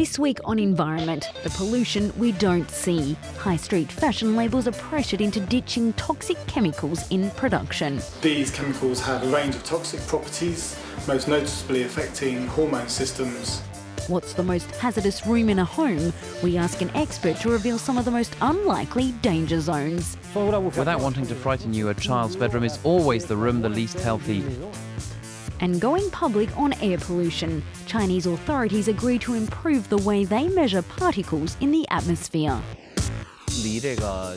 This week on Environment, the pollution we don't see. High street fashion labels are pressured into ditching toxic chemicals in production. These chemicals have a range of toxic properties, most noticeably affecting hormone systems. What's the most hazardous room in a home? We ask an expert to reveal some of the most unlikely danger zones. Without wanting to frighten you, a child's bedroom is always the room the least healthy. And going public on air pollution. Chinese authorities agree to improve the way they measure particles in the atmosphere.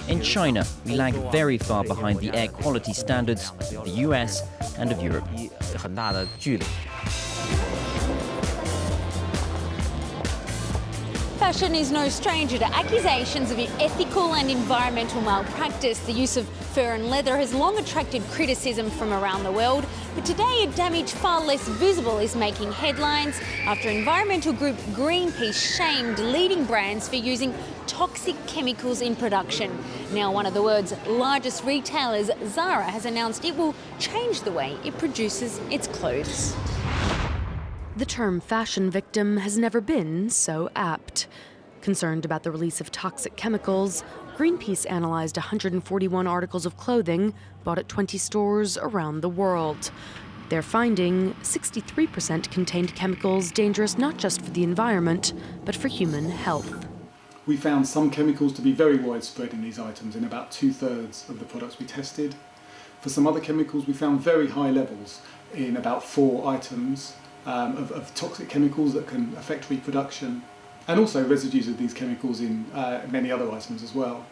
In China, we lag very far behind the air quality standards of the US and of Europe. Fashion is no stranger to accusations of ethical and environmental malpractice. The use of fur and leather has long attracted criticism from around the world, but today a damage far less visible is making headlines after environmental group Greenpeace shamed leading brands for using toxic chemicals in production. Now one of the world's largest retailers, Zara, has announced it will change the way it produces its clothes. The term fashion victim has never been so apt. Concerned about the release of toxic chemicals, Greenpeace analyzed 141 articles of clothing bought at 20 stores around the world. Their finding, 63% contained chemicals dangerous not just for the environment, but for human health. We found some chemicals to be very widespread in these items in about 2/3 of the products we tested. For some other chemicals, we found very high levels in about 4 items. Of toxic chemicals that can affect reproduction, and also residues of these chemicals in many other items as well.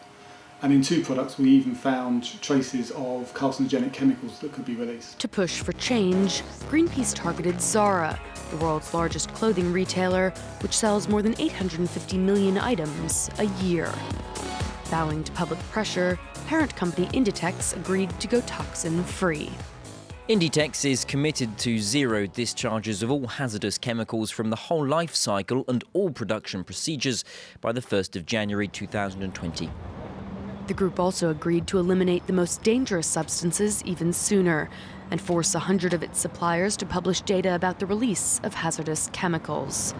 And in 2 products we even found traces of carcinogenic chemicals that could be released. To push for change, Greenpeace targeted Zara, the world's largest clothing retailer, which sells more than 850 million items a year. Bowing to public pressure, parent company Inditex agreed to go toxin-free. Inditex is committed to zero discharges of all hazardous chemicals from the whole life cycle and all production procedures by the 1st of January 2020. The group also agreed to eliminate the most dangerous substances even sooner and force 100 of its suppliers to publish data about the release of hazardous chemicals.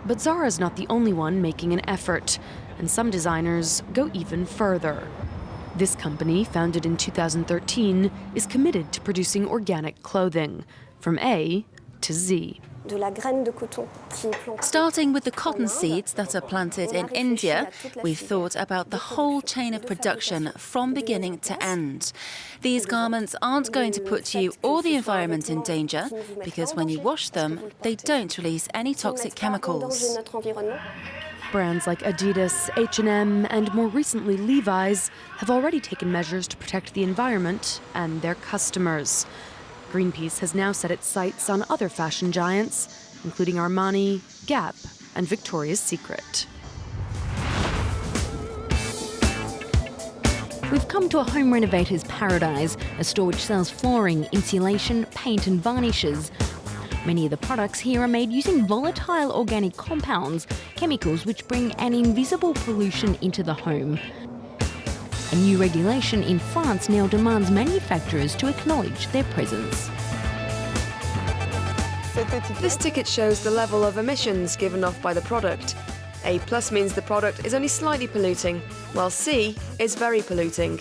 But Zara is not the only one making an effort, and some designers go even further. This company, founded in 2013, is committed to producing organic clothing, from A to Z. Starting with the cotton seeds that are planted in India, we've thought about the whole chain of production from beginning to end. These garments aren't going to put you or the environment in danger because when you wash them, they don't release any toxic chemicals. Brands like Adidas, H&M, and more recently Levi's have already taken measures to protect the environment and their customers. Greenpeace has now set its sights on other fashion giants, including Armani, Gap, and Victoria's Secret. We've come to a home renovator's paradise, a store which sells flooring, insulation, paint and varnishes. Many of the products here are made using volatile organic compounds, chemicals which bring an invisible pollution into the home. A new regulation in France now demands manufacturers to acknowledge their presence. This ticket shows the level of emissions given off by the product. A+ means the product is only slightly polluting, while C is very polluting.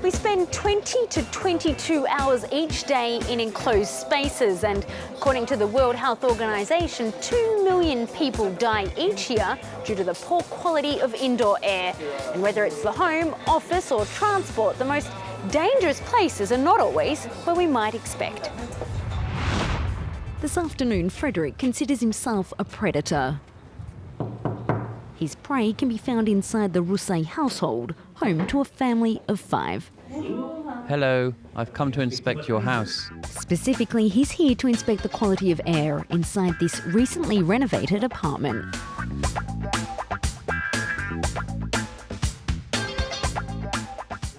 We spend 20 to 22 hours each day in enclosed spaces, and according to the World Health Organization, 2 million people die each year due to the poor quality of indoor air. And whether it's the home, office or transport, the most dangerous places are not always where we might expect. This afternoon, Frederick considers himself a predator. His prey can be found inside the Rousset household, home to a family of 5. Hello, I've come to inspect your house. Specifically, he's here to inspect the quality of air inside this recently renovated apartment.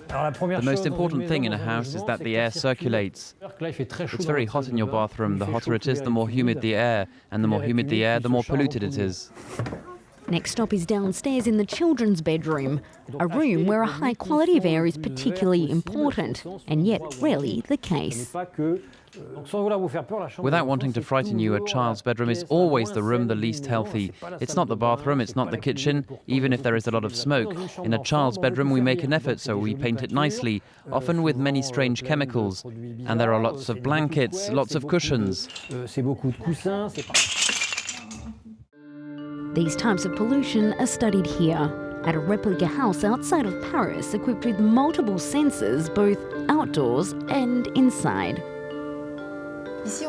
The most important thing in a house is that the air circulates. It's very hot in your bathroom. The hotter it is, the more humid the air. And the more humid the air, the more polluted it is. Next stop is downstairs in the children's bedroom, a room where a high quality of air is particularly important, and yet rarely the case. Without wanting to frighten you, a child's bedroom is always the room the least healthy. It's not the bathroom, it's not the kitchen, even if there is a lot of smoke. In a child's bedroom we make an effort, so we paint it nicely, often with many strange chemicals. And there are lots of blankets, lots of cushions. These types of pollution are studied here, at a replica house outside of Paris equipped with multiple sensors both outdoors and inside.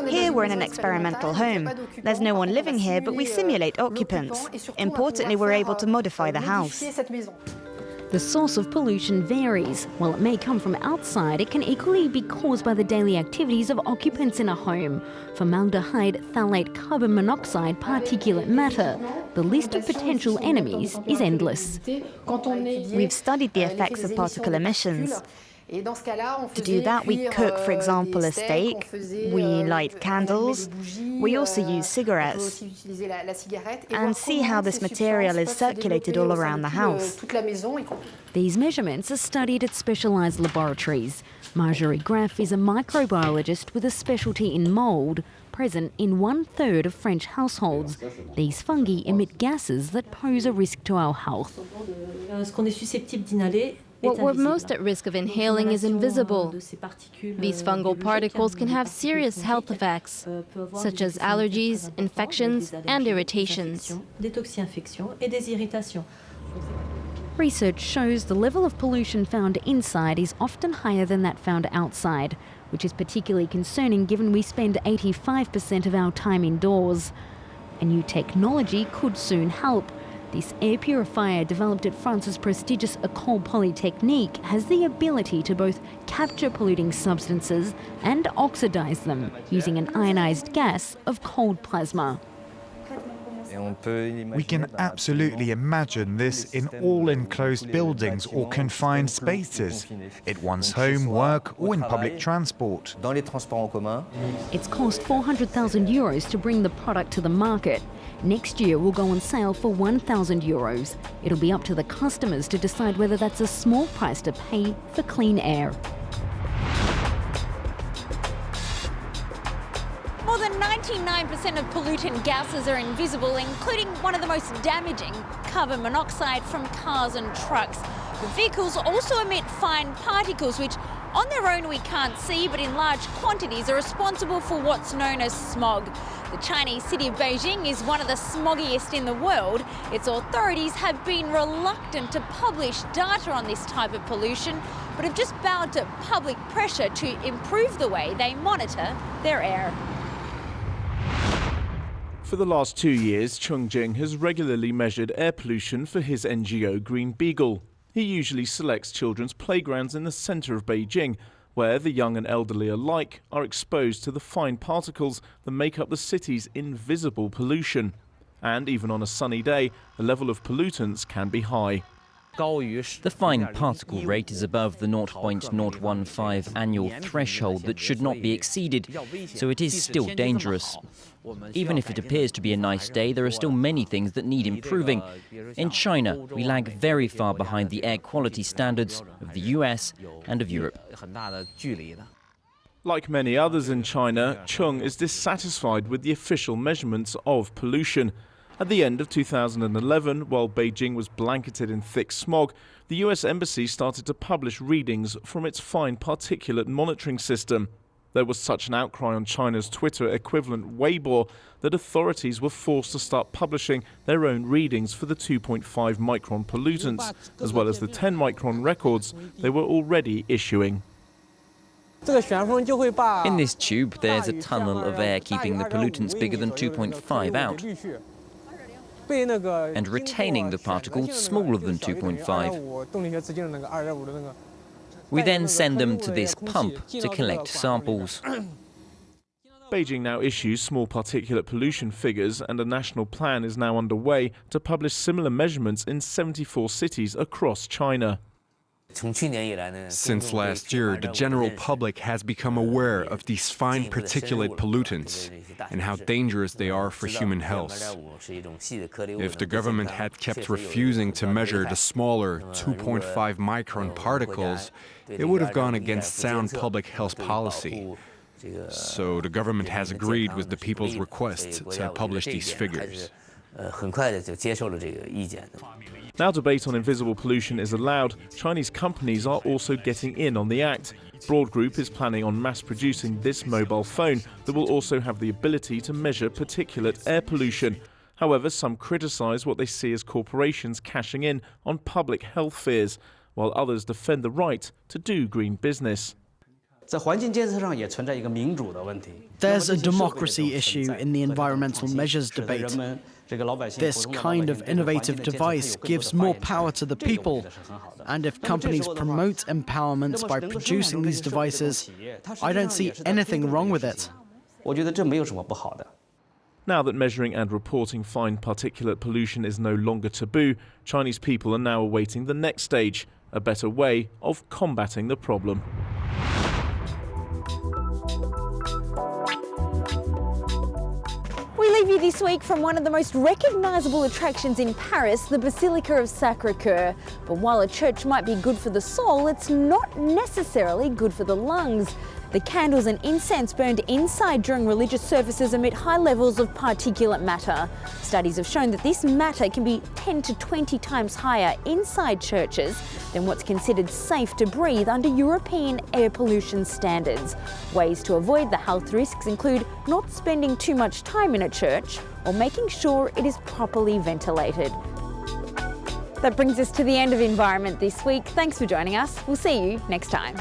Here we're in an experimental home. There's no one living here, but we simulate occupants. Importantly, we're able to modify the house. The source of pollution varies. While it may come from outside, it can equally be caused by the daily activities of occupants in a home. Formaldehyde, phthalate, carbon monoxide, particulate matter. The list of potential enemies is endless. We've studied the effects of particle emissions. To do that, we cook, for example, a steak, we light candles, we also use cigarettes, and see how this material is circulated all around the house. These measurements are studied at specialised laboratories. Marjorie Graff is a microbiologist with a specialty in mould, present in 1/3 of French households. These fungi emit gases that pose a risk to our health. What we're most at risk of inhaling is invisible. These fungal particles can have serious health effects, such as allergies, infections, and irritations. Research shows the level of pollution found inside is often higher than that found outside, which is particularly concerning given we spend 85% of our time indoors. A new technology could soon help. This air purifier, developed at France's prestigious École Polytechnique, has the ability to both capture polluting substances and oxidize them using an ionized gas of cold plasma. We can absolutely imagine this in all enclosed buildings or confined spaces, at one's home, work, or in public transport. It's cost €400,000 to bring the product to the market. Next year will go on sale for €1,000. It'll be up to the customers to decide whether that's a small price to pay for clean air. More than 99% of pollutant gases are invisible, including one of the most damaging, carbon monoxide from cars and trucks. The vehicles also emit fine particles, which on their own we can't see, but in large quantities are responsible for what's known as smog. The Chinese city of Beijing is one of the smoggiest in the world. Its authorities have been reluctant to publish data on this type of pollution, but have just bowed to public pressure to improve the way they monitor their air. For the last 2 years, Jing has regularly measured air pollution for his NGO Green Beagle. He usually selects children's playgrounds in the centre of Beijing, where the young and elderly alike are exposed to the fine particles that make up the city's invisible pollution. And even on a sunny day, the level of pollutants can be high. The fine particle rate is above the 0.015 annual threshold that should not be exceeded, so it is still dangerous. Even if it appears to be a nice day, there are still many things that need improving. In China, we lag very far behind the air quality standards of the US and of Europe. Like many others in China, Cheng is dissatisfied with the official measurements of pollution. At the end of 2011, while Beijing was blanketed in thick smog, the US Embassy started to publish readings from its fine particulate monitoring system. There was such an outcry on China's Twitter equivalent Weibo that authorities were forced to start publishing their own readings for the 2.5 micron pollutants, as well as the 10 micron records they were already issuing. In this tube, there's a tunnel of air keeping the pollutants bigger than 2.5 out, and retaining the particles smaller than 2.5. We then send them to this pump to collect samples. Beijing now issues small particulate pollution figures, and a national plan is now underway to publish similar measurements in 74 cities across China. Since last year, the general public has become aware of these fine particulate pollutants and how dangerous they are for human health. If the government had kept refusing to measure the smaller 2.5 micron particles, it would have gone against sound public health policy. So the government has agreed with the people's request to publish these figures. Now debate on invisible pollution is allowed, Chinese companies are also getting in on the act. Broad Group is planning on mass-producing this mobile phone that will also have the ability to measure particulate air pollution. However, some criticise what they see as corporations cashing in on public health fears, while others defend the right to do green business. There's a democracy issue in the environmental measures debate. This kind of innovative device gives more power to the people, and if companies promote empowerment by producing these devices, I don't see anything wrong with it. Now that measuring and reporting fine particulate pollution is no longer taboo, Chinese people are now awaiting the next stage, a better way of combating the problem. We leave you this week from one of the most recognisable attractions in Paris, the Basilica of Sacré-Cœur. But while a church might be good for the soul, it's not necessarily good for the lungs. The candles and incense burned inside during religious services emit high levels of particulate matter. Studies have shown that this matter can be 10 to 20 times higher inside churches than what's considered safe to breathe under European air pollution standards. Ways to avoid the health risks include not spending too much time in a church or making sure it is properly ventilated. That brings us to the end of Environment this week. Thanks for joining us. We'll see you next time.